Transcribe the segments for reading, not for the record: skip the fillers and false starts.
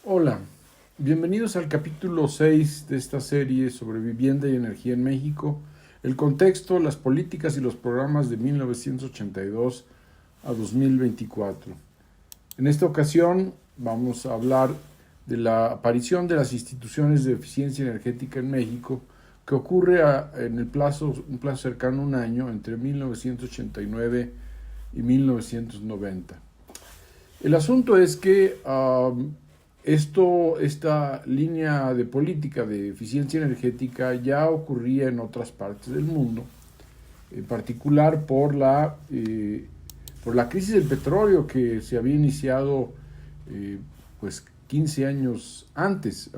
Hola, bienvenidos al capítulo 6 de esta serie sobre vivienda y energía en México, el contexto, las políticas y los programas de 1982 a 2024. En esta ocasión vamos a hablar de la aparición de las instituciones de eficiencia energética en México que ocurre en un plazo cercano a un año entre 1989 y 1990. El asunto es que esta línea de política de eficiencia energética ya ocurría en otras partes del mundo, en particular por la crisis del petróleo que se había iniciado pues 15 años antes,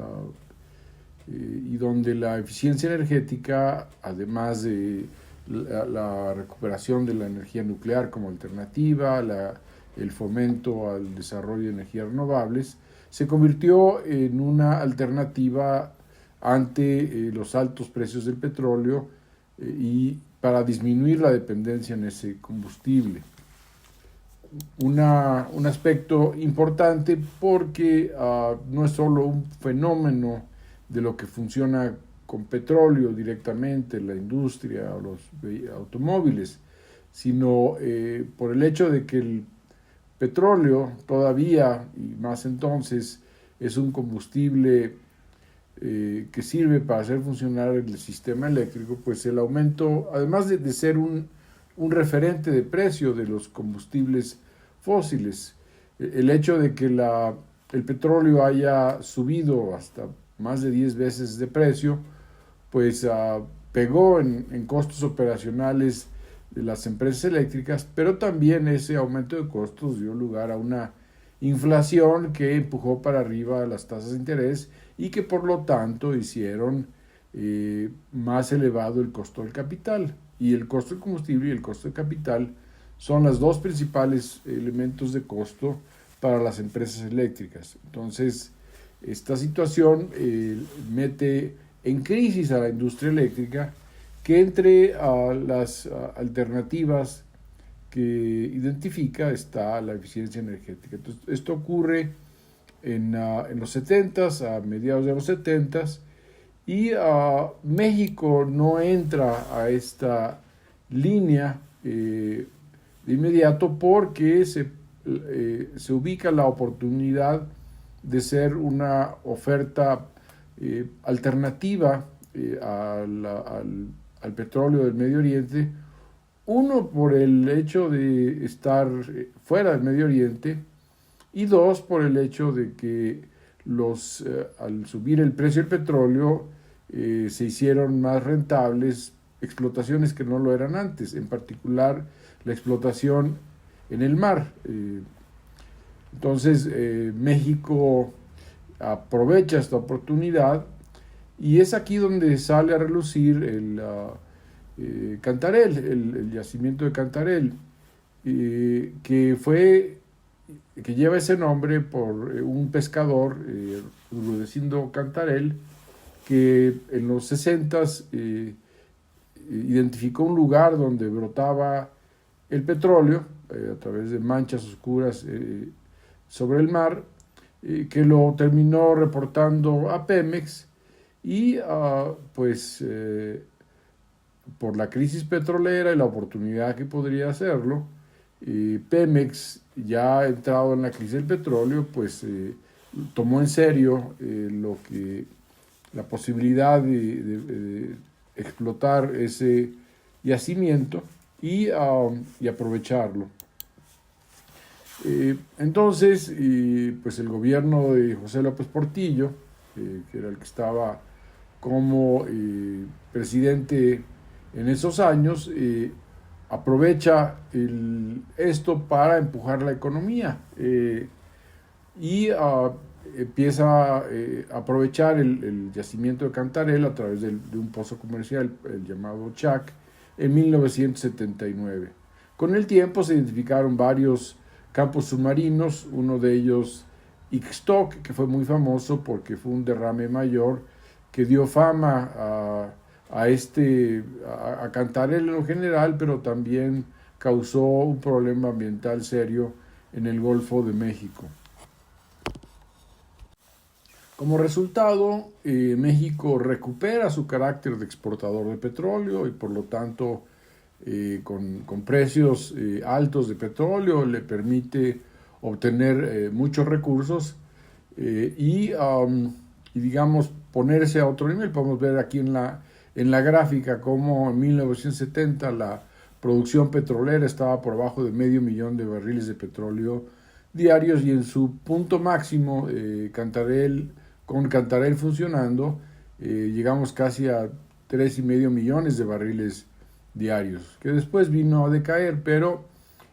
y donde la eficiencia energética, además de la recuperación de la energía nuclear como alternativa, el fomento al desarrollo de energías renovables, se convirtió en una alternativa ante los altos precios del petróleo y para disminuir la dependencia en ese combustible. Un aspecto importante porque no es solo un fenómeno de lo que funciona con petróleo directamente, la industria o los automóviles, sino por el hecho de que el petróleo todavía, y más entonces, es un combustible que sirve para hacer funcionar el sistema eléctrico, pues el aumento, además de ser un referente de precio de los combustibles fósiles, el hecho de que el petróleo haya subido hasta más de 10 veces de precio, pues pegó en costos operacionales de las empresas eléctricas, pero también ese aumento de costos dio lugar a una inflación que empujó para arriba las tasas de interés y que por lo tanto hicieron más elevado el costo del capital. Y el costo del combustible y el costo del capital son los dos principales elementos de costo para las empresas eléctricas. Entonces, esta situación mete en crisis a la industria eléctrica, que entre las alternativas que identifica está la eficiencia energética. Entonces, esto ocurre en los 70s, a mediados de los 70s, y México no entra a esta línea de inmediato porque se ubica la oportunidad de ser una oferta alternativa al petróleo del Medio Oriente. Uno, por el hecho de estar fuera del Medio Oriente, y dos, por el hecho de que al subir el precio del petróleo se hicieron más rentables explotaciones que no lo eran antes, en particular la explotación en el mar. Entonces México aprovecha esta oportunidad y es aquí donde sale a relucir el Cantarell, el yacimiento de Cantarell, que lleva ese nombre por un pescador, Rudecindo Cantarell, que en los 60s identificó un lugar donde brotaba el petróleo a través de manchas oscuras sobre el mar, que lo terminó reportando a Pemex y pues por la crisis petrolera y la oportunidad que podría hacerlo, Pemex, ya entrado en la crisis del petróleo, pues tomó en serio la posibilidad de explotar ese yacimiento y aprovecharlo. Entonces, pues el gobierno de José López Portillo, que era el que estaba como presidente en esos años, aprovecha esto para empujar la economía y empieza a aprovechar el yacimiento de Cantarell a través de un pozo comercial, el llamado CHAC, en 1979. Con el tiempo se identificaron varios campos submarinos, uno de ellos Ixtoc, que fue muy famoso porque fue un derrame mayor que dio fama a Cantarell en lo general, pero también causó un problema ambiental serio en el Golfo de México. Como resultado, México recupera su carácter de exportador de petróleo y por lo tanto con precios altos de petróleo le permite obtener muchos recursos y digamos ponerse a otro nivel. Podemos ver aquí en la gráfica cómo en 1970 la producción petrolera estaba por abajo de 500,000 de barriles de petróleo diarios y en su punto máximo con Cantarell funcionando llegamos casi a 3,5 millones de barriles diarios, que después vino a decaer, pero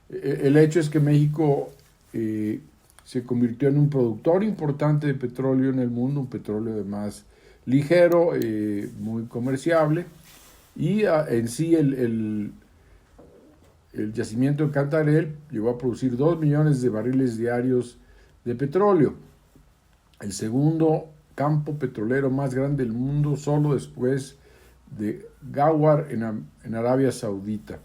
el hecho es que México se convirtió en un productor importante de petróleo en el mundo, un petróleo además ligero, muy comerciable, y en sí el yacimiento de Cantarell llegó a producir 2 millones de barriles diarios de petróleo, el segundo campo petrolero más grande del mundo, solo después de Ghawar en Arabia Saudita.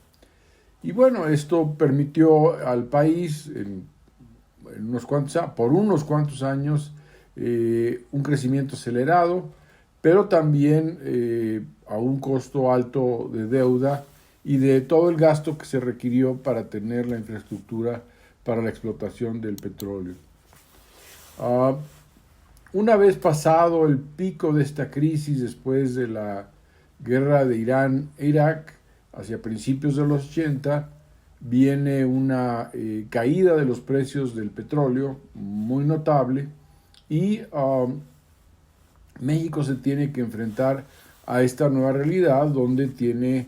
Y bueno, esto permitió al país por unos cuantos años un crecimiento acelerado, pero también a un costo alto de deuda y de todo el gasto que se requirió para tener la infraestructura para la explotación del petróleo. Una vez pasado el pico de esta crisis después de la guerra de Irán e Irak, hacia principios de los 80, viene una caída de los precios del petróleo muy notable y México se tiene que enfrentar a esta nueva realidad donde tiene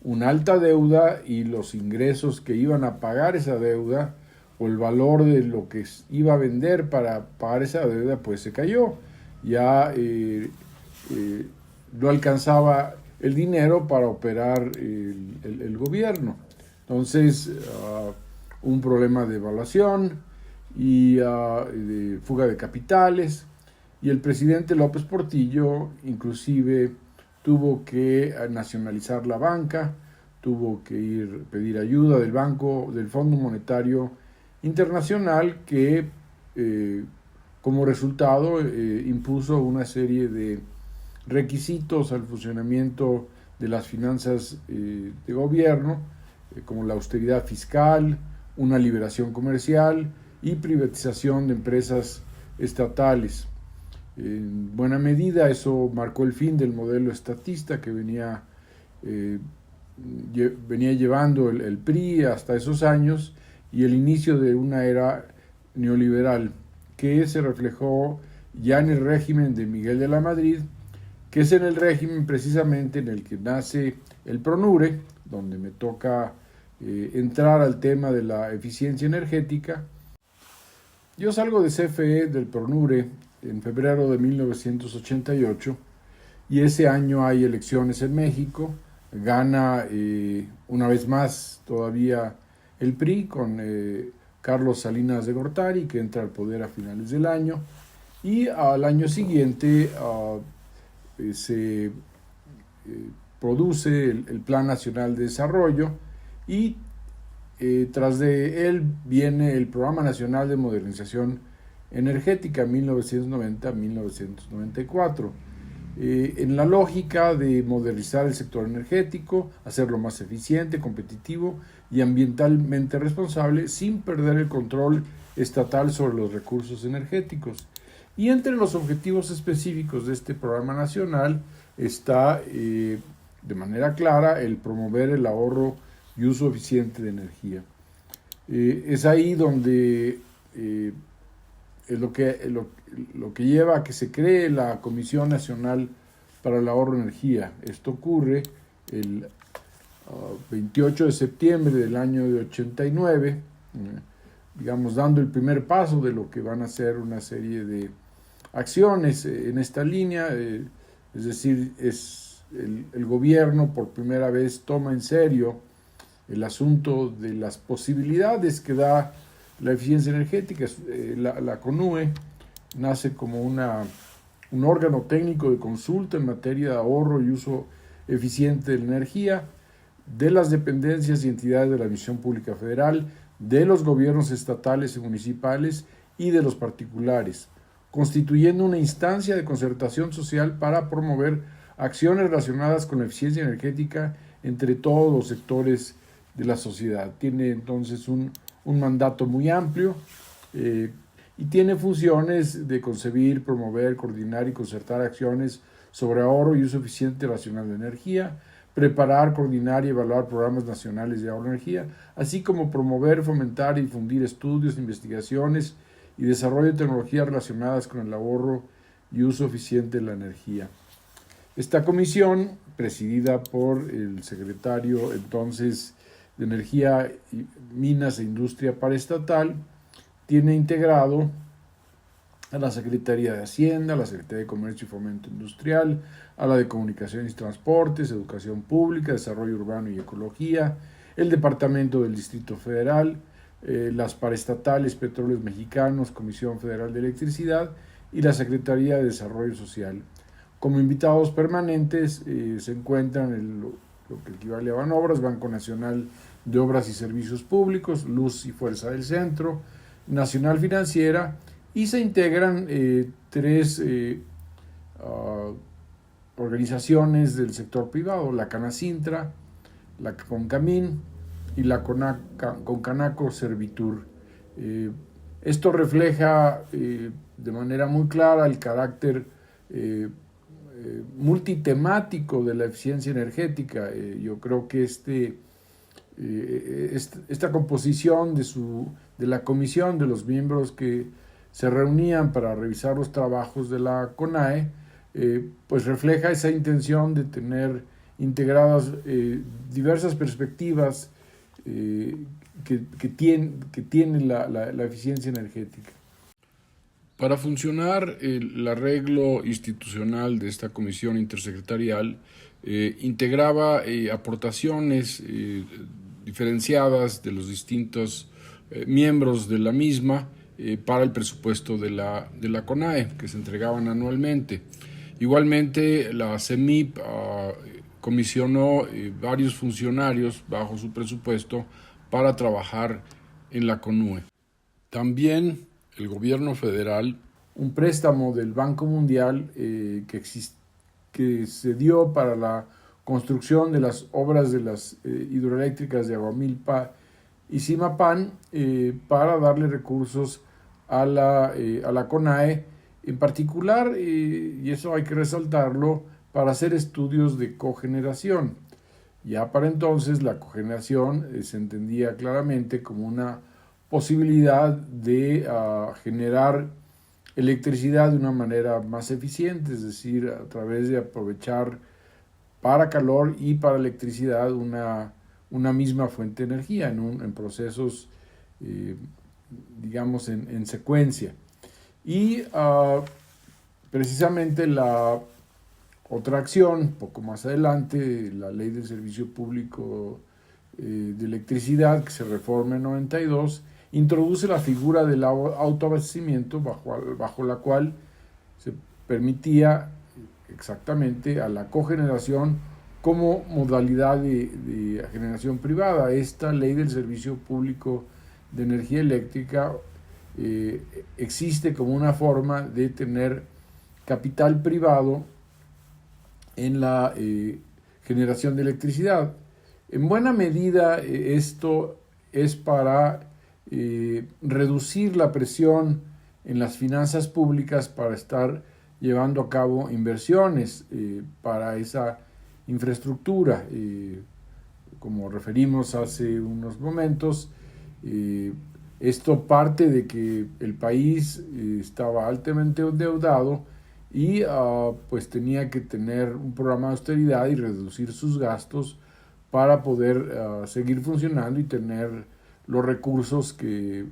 una alta deuda y los ingresos que iban a pagar esa deuda o el valor de lo que iba a vender para pagar esa deuda pues se cayó. Ya no alcanzaba el dinero para operar el gobierno. Entonces, un problema de evaluación y de fuga de capitales. Y el presidente López Portillo inclusive tuvo que nacionalizar la banca, tuvo que pedir ayuda del Fondo Monetario Internacional que como resultado impuso una serie de requisitos al funcionamiento de las finanzas de gobierno, como la austeridad fiscal, una liberación comercial y privatización de empresas estatales. En buena medida eso marcó el fin del modelo estatista que venía llevando el PRI hasta esos años y el inicio de una era neoliberal que se reflejó ya en el régimen de Miguel de la Madrid, que es en el régimen precisamente en el que nace el PRONURE, donde me toca entrar al tema de la eficiencia energética. Yo salgo de CFE del PRONURE en febrero de 1988 y ese año hay elecciones en México, gana una vez más todavía el PRI con Carlos Salinas de Gortari, que entra al poder a finales del año, y al año siguiente se produce el Plan Nacional de Desarrollo y tras de él viene el Programa Nacional de Modernización Energética 1990-1994. En la lógica de modernizar el sector energético, hacerlo más eficiente, competitivo y ambientalmente responsable sin perder el control estatal sobre los recursos energéticos. Y entre los objetivos específicos de este programa nacional está de manera clara el promover el ahorro y uso eficiente de energía. Es ahí donde es lo que lleva a que se cree la Comisión Nacional para el Ahorro de Energía. Esto ocurre el 28 de septiembre del año de 89, digamos, dando el primer paso de lo que van a ser una serie de acciones en esta línea, es decir, el gobierno por primera vez toma en serio el asunto de las posibilidades que da la eficiencia energética. La CONUE nace como un órgano técnico de consulta en materia de ahorro y uso eficiente de la energía de las dependencias y entidades de la Administración Pública Federal, de los gobiernos estatales y municipales y de los particulares, constituyendo una instancia de concertación social para promover acciones relacionadas con la eficiencia energética entre todos los sectores de la sociedad. Tiene entonces un mandato muy amplio y tiene funciones de concebir, promover, coordinar y concertar acciones sobre ahorro y uso eficiente y racional de energía, preparar, coordinar y evaluar programas nacionales de ahorro de energía, así como promover, fomentar y difundir estudios, investigaciones y desarrollo de tecnologías relacionadas con el ahorro y uso eficiente de la energía. Esta comisión, presidida por el secretario entonces de Energía, Minas e Industria Paraestatal, tiene integrado a la Secretaría de Hacienda, a la Secretaría de Comercio y Fomento Industrial, a la de Comunicaciones y Transportes, Educación Pública, Desarrollo Urbano y Ecología, el Departamento del Distrito Federal, las paraestatales Petróleos Mexicanos, Comisión Federal de Electricidad y la Secretaría de Desarrollo Social. Como invitados permanentes se encuentran lo que equivale a Banobras, Banco Nacional de Obras y Servicios Públicos, Luz y Fuerza del Centro, Nacional Financiera, y se integran tres organizaciones del sector privado, la Canacintra, la Concamín y la Concanaco Servitur. Esto refleja de manera muy clara el carácter multitemático de la eficiencia energética. Yo creo que esta composición de la comisión, de los miembros que se reunían para revisar los trabajos de la CONAE, pues refleja esa intención de tener integradas diversas perspectivas que tiene la eficiencia energética. Para funcionar el arreglo institucional de esta comisión intersecretarial, integraba aportaciones diferenciadas de los distintos miembros de la misma para el presupuesto de la CONAE, que se entregaban anualmente. Igualmente, la CEMIP comisionó varios funcionarios bajo su presupuesto para trabajar en la CONUE. También el gobierno federal, un préstamo del Banco Mundial que se dio para la construcción de las obras de las hidroeléctricas de Aguamilpa y Zimapán para darle recursos a la CONAE, en particular, y eso hay que resaltarlo, para hacer estudios de cogeneración. Ya para entonces la cogeneración se entendía claramente como una posibilidad de generar electricidad de una manera más eficiente, es decir, a través de aprovechar para calor y para electricidad una misma fuente de energía en procesos, digamos, en secuencia. Y precisamente la otra acción, poco más adelante, la Ley del Servicio Público de Electricidad, que se reforma en 92, introduce la figura del autoabastecimiento bajo la cual se permitía exactamente a la cogeneración como modalidad de generación privada. Esta Ley del Servicio Público de Energía Eléctrica existe como una forma de tener capital privado en la generación de electricidad. En buena medida esto es para reducir la presión en las finanzas públicas para estar llevando a cabo inversiones para esa infraestructura. Como referimos hace unos momentos, esto parte de que el país estaba altamente endeudado y pues tenía que tener un programa de austeridad y reducir sus gastos para poder seguir funcionando y tener los recursos que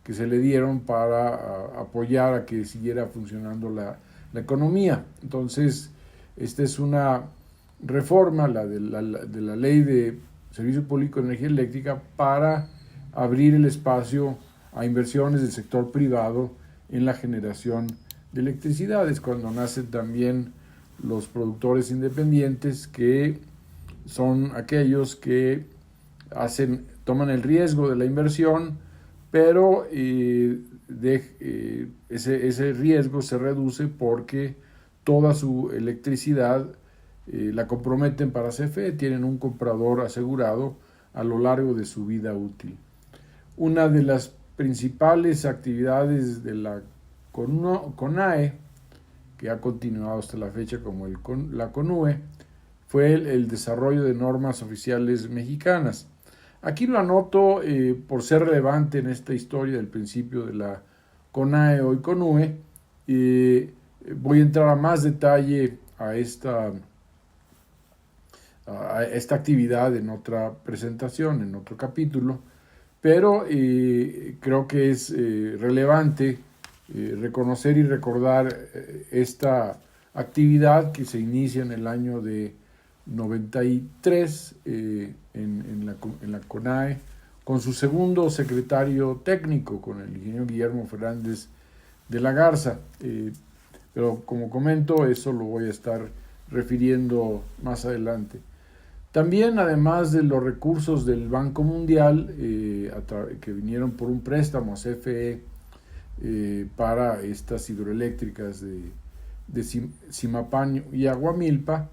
se le dieron para apoyar a que siguiera funcionando la economía. Entonces, esta es una reforma, de la Ley de Servicio Público de Energía Eléctrica, para abrir el espacio a inversiones del sector privado en la generación de electricidad. Es cuando nacen también los productores independientes, que son aquellos que toman el riesgo de la inversión pero ese riesgo se reduce porque toda su electricidad la comprometen para CFE, tienen un comprador asegurado a lo largo de su vida útil. Una de las principales actividades de la CONAE, que ha continuado hasta la fecha como la CONUE, fue el desarrollo de normas oficiales mexicanas. Aquí lo anoto por ser relevante en esta historia del principio de la CONAE o CONUE. Voy a entrar a más detalle a esta actividad en otra presentación, en otro capítulo, pero creo que es relevante reconocer y recordar esta actividad que se inicia en el año de 93 en la CONAE, con su segundo secretario técnico, con el ingeniero Guillermo Fernández de la Garza. Pero como comento, eso lo voy a estar refiriendo más adelante. También, además de los recursos del Banco Mundial, que vinieron por un préstamo a CFE para estas hidroeléctricas de Zimapán y Aguamilpa,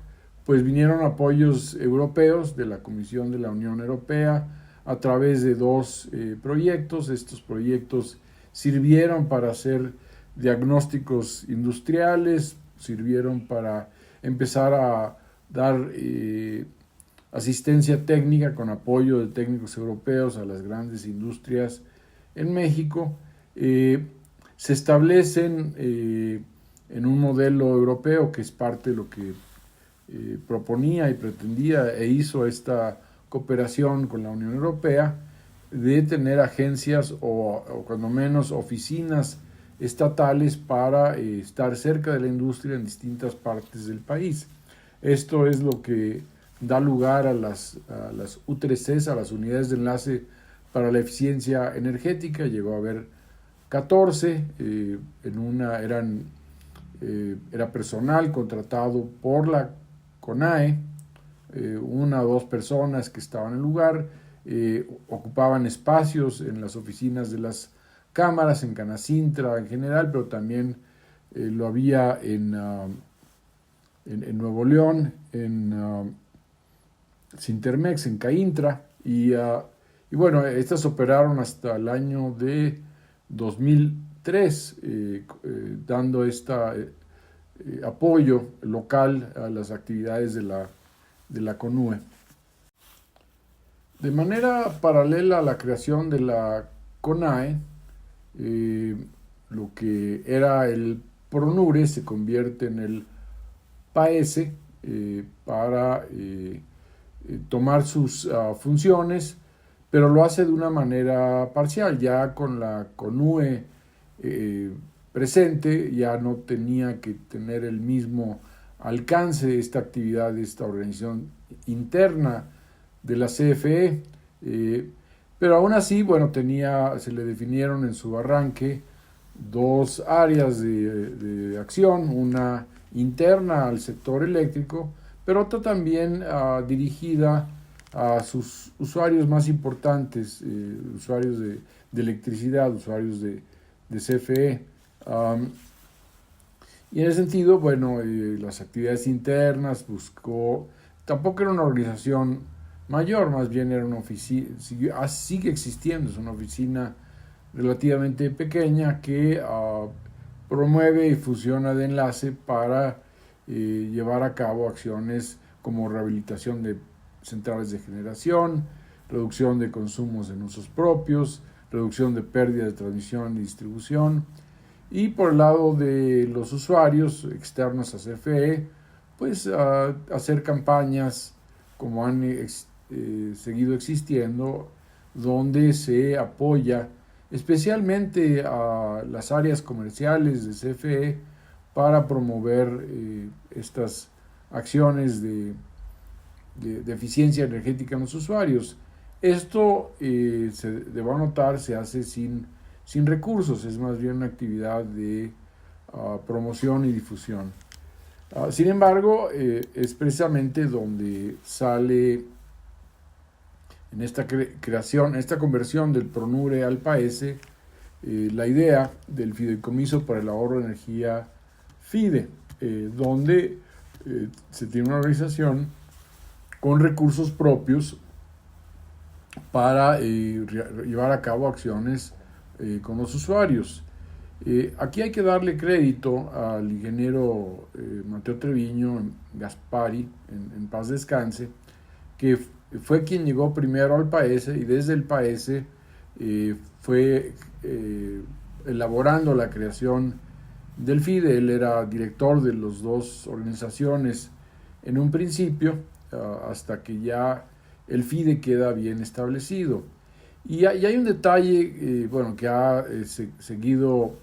pues vinieron apoyos europeos de la Comisión de la Unión Europea a través de dos proyectos. Estos proyectos sirvieron para hacer diagnósticos industriales, sirvieron para empezar a dar asistencia técnica con apoyo de técnicos europeos a las grandes industrias en México. Se establecen en un modelo europeo que es parte de lo que proponía y pretendía e hizo esta cooperación con la Unión Europea, de tener agencias o cuando menos oficinas estatales para estar cerca de la industria en distintas partes del país. Esto es lo que da lugar a las U3Cs, a las unidades de enlace para la eficiencia energética. Llegó a haber 14, en una era personal contratado por la CONAE, una o dos personas que estaban en el lugar, ocupaban espacios en las oficinas de las cámaras, en Canacintra en general, pero también lo había en Nuevo León, en Sintermex, en Caintra, y bueno, estas operaron hasta el año de 2003, dando apoyo local a las actividades de la CONUE. De manera paralela a la creación de la CONAE, lo que era el PRONURE se convierte en el PAESE para tomar sus funciones, pero lo hace de una manera parcial. Ya con la CONUE presente ya no tenía que tener el mismo alcance esta actividad de esta organización interna de la CFE, pero aún así, bueno, se le definieron en su arranque dos áreas de acción, una interna al sector eléctrico, pero otra también dirigida a sus usuarios más importantes, usuarios de electricidad, usuarios de CFE. Y en ese sentido, bueno, las actividades internas tampoco era una organización mayor, más bien era una oficina, sigue existiendo, es una oficina relativamente pequeña que promueve y funciona de enlace para llevar a cabo acciones como rehabilitación de centrales de generación, reducción de consumos en usos propios, reducción de pérdida de transmisión y distribución. Y por el lado de los usuarios externos a CFE, pues hacer campañas como han seguido existiendo, donde se apoya especialmente a las áreas comerciales de CFE para promover estas acciones de eficiencia energética en los usuarios. Esto, debo notar, se hace sin recursos, es más bien una actividad de promoción y difusión. Sin embargo, es precisamente donde sale en esta creación, esta conversión del PRONURE al PAESE, la idea del Fideicomiso para el Ahorro de Energía FIDE, donde se tiene una organización con recursos propios para llevar a cabo acciones con los usuarios. Aquí hay que darle crédito al ingeniero Mateo Treviño Gaspari, en paz descanse, que fue quien llegó primero al PAESE y desde el PAESE fue elaborando la creación del FIDE. Él era director de las dos organizaciones en un principio, hasta que ya el FIDE queda bien establecido. Y hay un detalle que ha seguido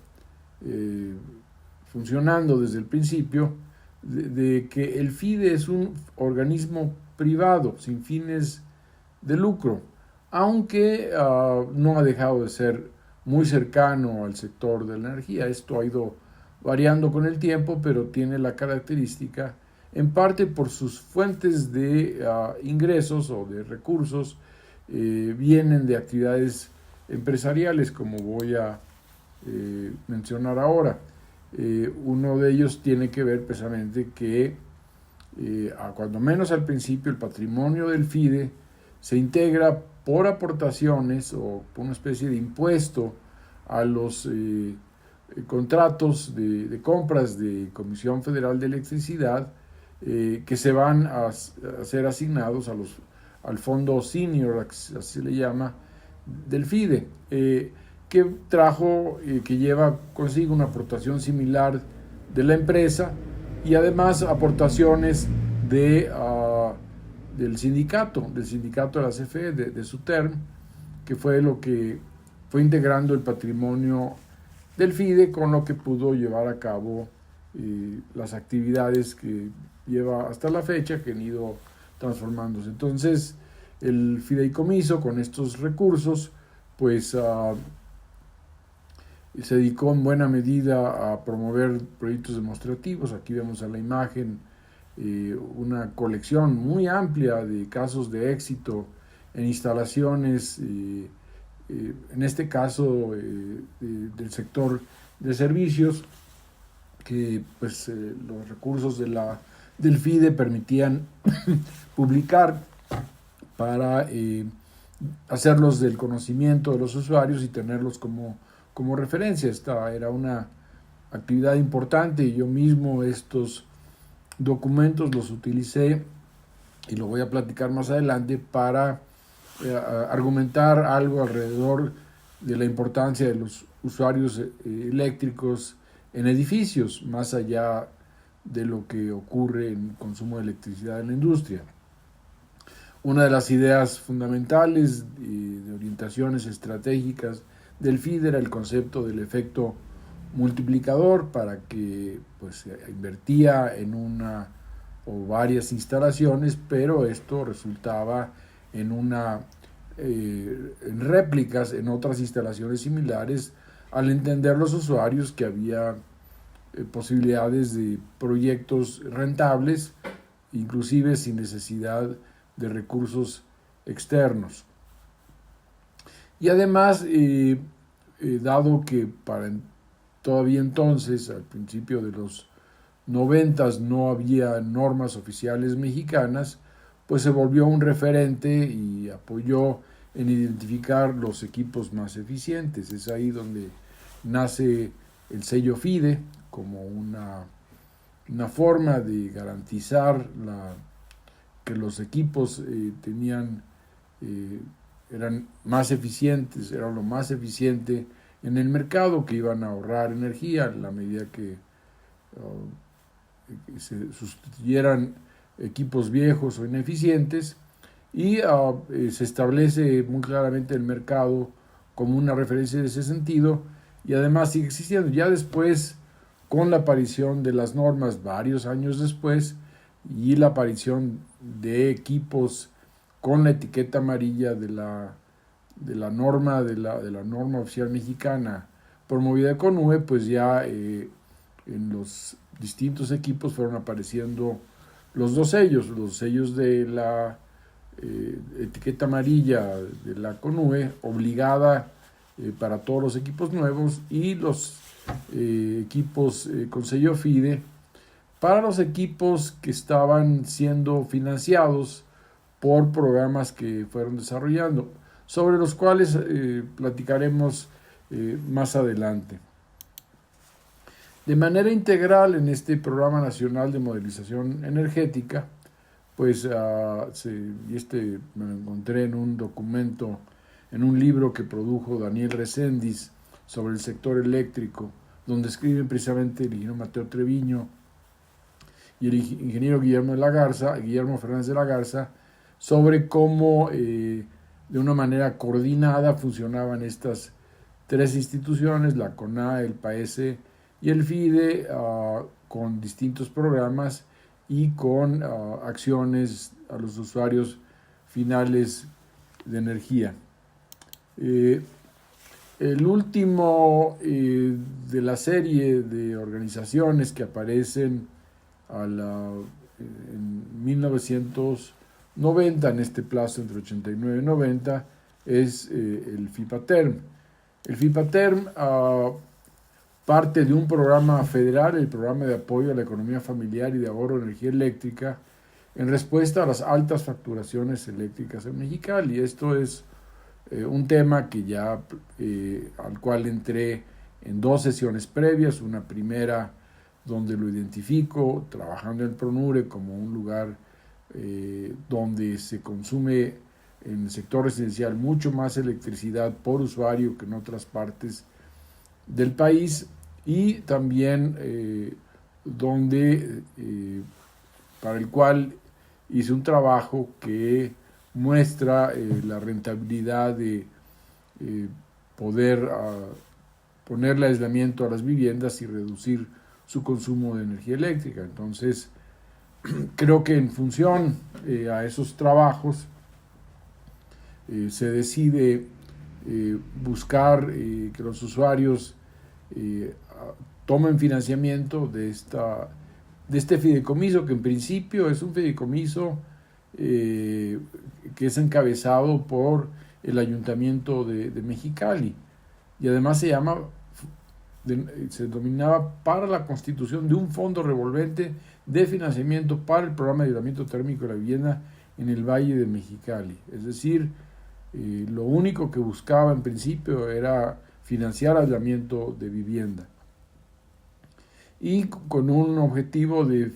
funcionando desde el principio, de que el FIDE es un organismo privado sin fines de lucro, aunque no ha dejado de ser muy cercano al sector de la energía. Esto ha ido variando con el tiempo, pero tiene la característica, en parte por sus fuentes de ingresos o de recursos, vienen de actividades empresariales, como voy a mencionar ahora. Uno de ellos tiene que ver precisamente que, cuando menos al principio, el patrimonio del FIDE se integra por aportaciones o por una especie de impuesto a los contratos de compras de Comisión Federal de Electricidad, que se van a ser asignados al fondo senior, así se le llama, del FIDE, que que lleva consigo una aportación similar de la empresa y además aportaciones del sindicato de la CFE, de SUTERM, que fue lo que fue integrando el patrimonio del FIDE, con lo que pudo llevar a cabo las actividades que lleva hasta la fecha, que han ido transformándose. Entonces, el fideicomiso, con estos recursos, pues se dedicó en buena medida a promover proyectos demostrativos. Aquí vemos a la imagen una colección muy amplia de casos de éxito en instalaciones, en este caso del sector de servicios, que pues los recursos del FIDE permitían publicar para hacerlos del conocimiento de los usuarios y tenerlos como referencia. Esta era una actividad importante y yo mismo estos documentos los utilicé, y lo voy a platicar más adelante, para argumentar algo alrededor de la importancia de los usuarios eléctricos en edificios, más allá de lo que ocurre en el consumo de electricidad en la industria. Una de las ideas fundamentales de orientaciones estratégicas del FIDE era el concepto del efecto multiplicador, para que pues se invertía en una o varias instalaciones, pero esto resultaba en réplicas en otras instalaciones similares, al entender los usuarios que había posibilidades de proyectos rentables, inclusive sin necesidad de recursos externos. Y además, dado que todavía entonces, al principio de los 90, no había normas oficiales mexicanas, pues se volvió un referente y apoyó en identificar los equipos más eficientes. Es ahí donde nace el sello FIDE, como una forma de garantizar que los equipos eran más eficientes, era lo más eficiente en el mercado, que iban a ahorrar energía en la medida que se sustituyeran equipos viejos o ineficientes, y se establece muy claramente el mercado como una referencia en ese sentido, y además sigue existiendo. Ya después, con la aparición de las normas, varios años después, y la aparición de equipos con la etiqueta amarilla de la norma oficial mexicana promovida con CONUE, pues ya en los distintos equipos fueron apareciendo los sellos de la etiqueta amarilla de la CONUE, obligada para todos los equipos nuevos, y los equipos con sello FIDE para los equipos que estaban siendo financiados por programas que fueron desarrollando, sobre los cuales platicaremos más adelante. De manera integral en este Programa Nacional de Modelización Energética, pues me lo encontré en un documento, en un libro que produjo Daniel Reséndiz sobre el sector eléctrico, donde escriben precisamente el ingeniero Mateo Treviño y el ingeniero Guillermo Fernández de la Garza, sobre cómo de una manera coordinada funcionaban estas tres instituciones, la CONAE, el PAESE y el FIDE, con distintos programas y con acciones a los usuarios finales de energía. El último de la serie de organizaciones que aparecen en 1990, en este plazo entre 89 y 90, es el FIPATERM. El FIPATERM parte de un programa federal, el Programa de Apoyo a la Economía Familiar y de Ahorro de Energía Eléctrica, en respuesta a las altas facturaciones eléctricas en Mexicali. Esto es un tema que ya al cual entré en dos sesiones previas, una primera donde lo identifico, trabajando en PRONURE como un lugar donde se consume en el sector residencial mucho más electricidad por usuario que en otras partes del país, y también para el cual hice un trabajo que muestra la rentabilidad de poder ponerle aislamiento a las viviendas y reducir su consumo de energía eléctrica. Entonces, creo que en función a esos trabajos se decide buscar que los usuarios tomen financiamiento de este fideicomiso, que en principio es un fideicomiso que es encabezado por el Ayuntamiento de Mexicali, y además se denominaba para la constitución de un fondo revolvente de financiamiento para el programa de aislamiento térmico de la vivienda en el Valle de Mexicali. Es decir, lo único que buscaba en principio era financiar aislamiento de vivienda, y con un objetivo de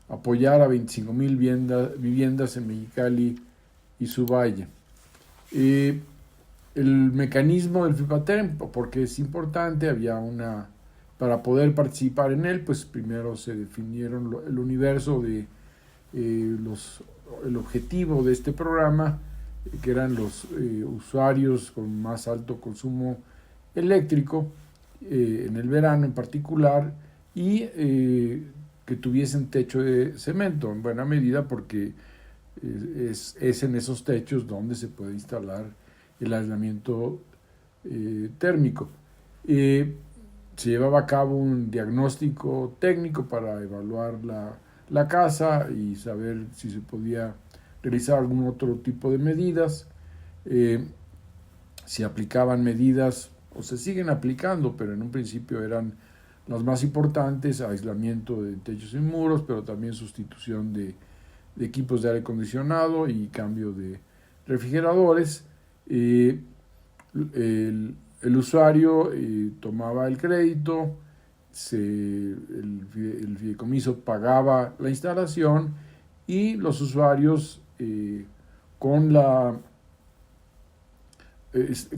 apoyar a 25,000 viviendas en Mexicali y su valle. El mecanismo del FIPATERM, porque es importante, para poder participar en él, pues primero se definieron el universo de el objetivo de este programa, que eran los usuarios con más alto consumo eléctrico, en el verano en particular, y que tuviesen techo de cemento, en buena medida porque es en esos techos donde se puede instalar el aislamiento térmico. Se llevaba a cabo un diagnóstico técnico para evaluar la casa y saber si se podía realizar algún otro tipo de medidas. Se aplicaban medidas, o se siguen aplicando, pero en un principio eran las más importantes: aislamiento de techos y muros, pero también sustitución de equipos de aire acondicionado y cambio de refrigeradores. El usuario tomaba el crédito, el fideicomiso pagaba la instalación, y los usuarios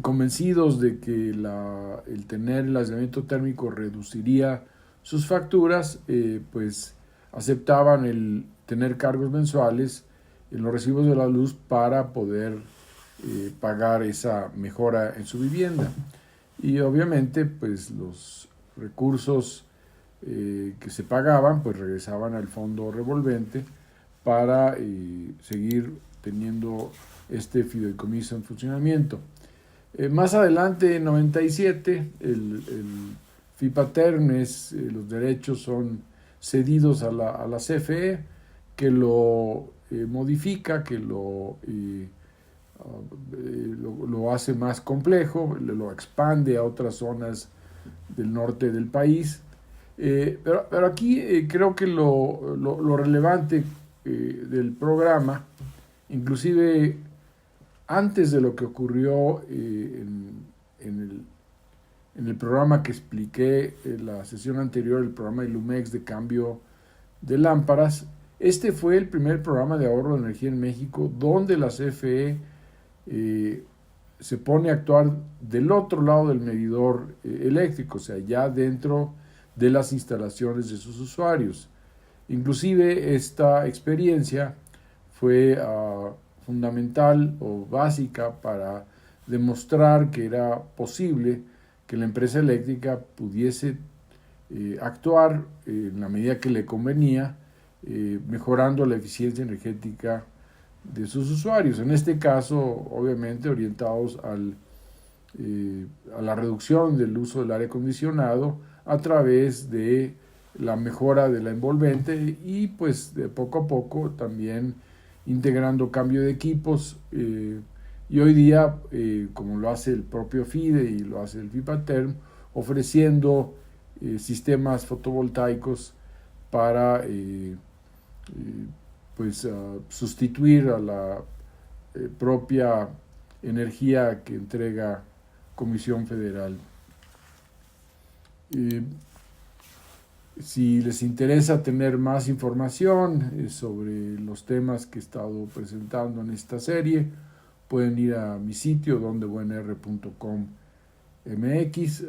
convencidos de que el tener el aislamiento térmico reduciría sus facturas, pues aceptaban el tener cargos mensuales en los recibos de la luz para poder pagar esa mejora en su vivienda. Y obviamente pues los recursos que se pagaban pues regresaban al fondo revolvente para seguir teniendo este fideicomiso en funcionamiento. Más adelante, en 97, el FIPATERM, los derechos son cedidos a la CFE, que lo modifica, que lo hace más complejo, lo expande a otras zonas del norte del país. Pero aquí creo que lo relevante del programa, inclusive antes de lo que ocurrió en el programa que expliqué en la sesión anterior, el programa Ilumex de cambio de lámparas, este fue el primer programa de ahorro de energía en México donde la CFE se pone a actuar del otro lado del medidor eléctrico, o sea, ya dentro de las instalaciones de sus usuarios. Inclusive esta experiencia fue fundamental o básica para demostrar que era posible que la empresa eléctrica pudiese actuar en la medida que le convenía, mejorando la eficiencia energética de sus usuarios. En este caso, obviamente, orientados a la reducción del uso del aire acondicionado a través de la mejora de la envolvente y pues de poco a poco también integrando cambio de equipos y hoy día, como lo hace el propio FIDE y lo hace el FIPATERM, ofreciendo sistemas fotovoltaicos para sustituir a la propia energía que entrega Comisión Federal. Si les interesa tener más información sobre los temas que he estado presentando en esta serie, pueden ir a mi sitio dondebuenr.com.mx.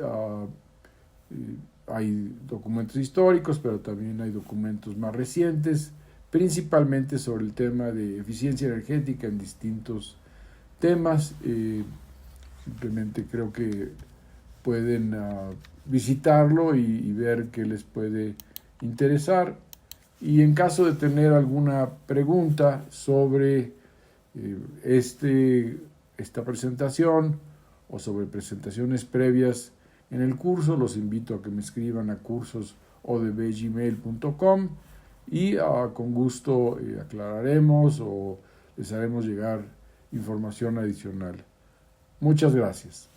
Hay documentos históricos, pero también hay documentos más recientes, principalmente sobre el tema de eficiencia energética en distintos temas. Simplemente creo que pueden visitarlo y ver qué les puede interesar. Y en caso de tener alguna pregunta sobre esta presentación o sobre presentaciones previas en el curso, los invito a que me escriban a cursos.odb@gmail.com y con gusto aclararemos o les haremos llegar información adicional. Muchas gracias.